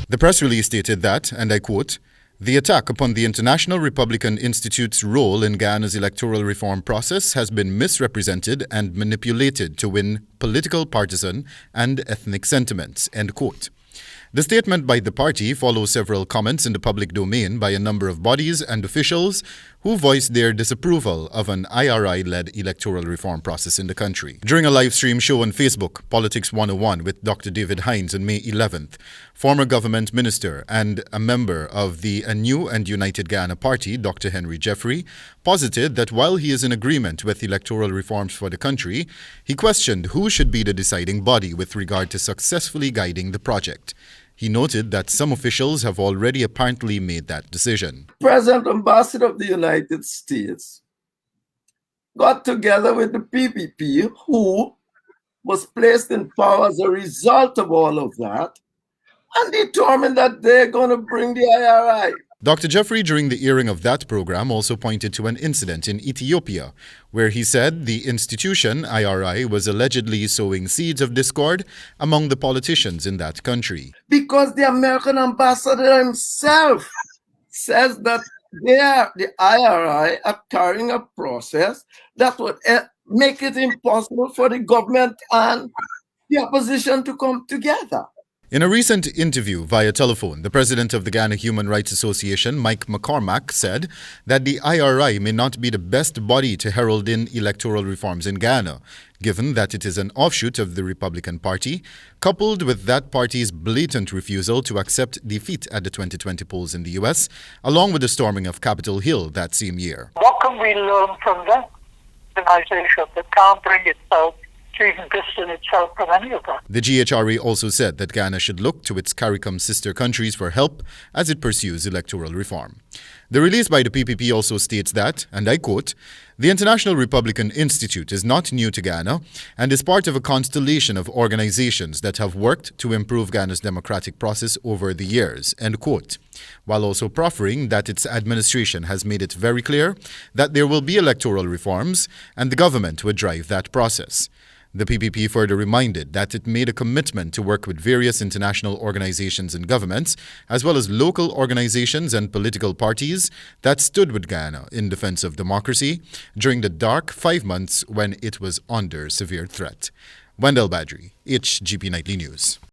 The press release stated that, and I quote, "The attack upon the International Republican Institute's role in Ghana's electoral reform process has been misrepresented and manipulated to win political, partisan, and ethnic sentiments," end quote. The statement by the party follows several comments in the public domain by a number of bodies and officials who voiced their disapproval of an IRI-led electoral reform process in the country. During a live stream show on Facebook, Politics 101 with Dr. David Hines on May 11th, former government minister and a member of the A New and United Ghana Party, Dr. Henry Jeffrey, posited that while he is in agreement with electoral reforms for the country, he questioned who should be the deciding body with regard to successfully guiding the project. He noted that some officials have already apparently made that decision. President Ambassador of the United States got together with the PPP, who was placed in power as a result of all of that, and determined that they're going to bring the IRI. Dr. Jeffrey, during the airing of that program, also pointed to an incident in Ethiopia, where he said the institution, IRI, was allegedly sowing seeds of discord among the politicians in that country. Because the American ambassador himself says that the IRI are carrying a process that would make it impossible for the government and the opposition to come together. In a recent interview via telephone, the president of the Ghana Human Rights Association, Mike McCormack, said that the IRI may not be the best body to herald in electoral reforms in Ghana, given that it is an offshoot of the Republican Party, coupled with that party's blatant refusal to accept defeat at the 2020 polls in the U.S., along with the storming of Capitol Hill that same year. What can we learn from that organization that can't bring itself to even distance itself from any of that? The GHRA also said that Ghana should look to its CARICOM sister countries for help as it pursues electoral reform. The release by the PPP also states that, and I quote, "The International Republican Institute is not new to Ghana and is part of a constellation of organizations that have worked to improve Ghana's democratic process over the years," end quote, while also proffering that its administration has made it very clear that there will be electoral reforms and the government would drive that process. The PPP further reminded that it made a commitment to work with various international organizations and governments, as well as local organizations and political parties that stood with Ghana in defense of democracy during the dark 5 months when it was under severe threat. Wendell Badrie, HGP Nightly News.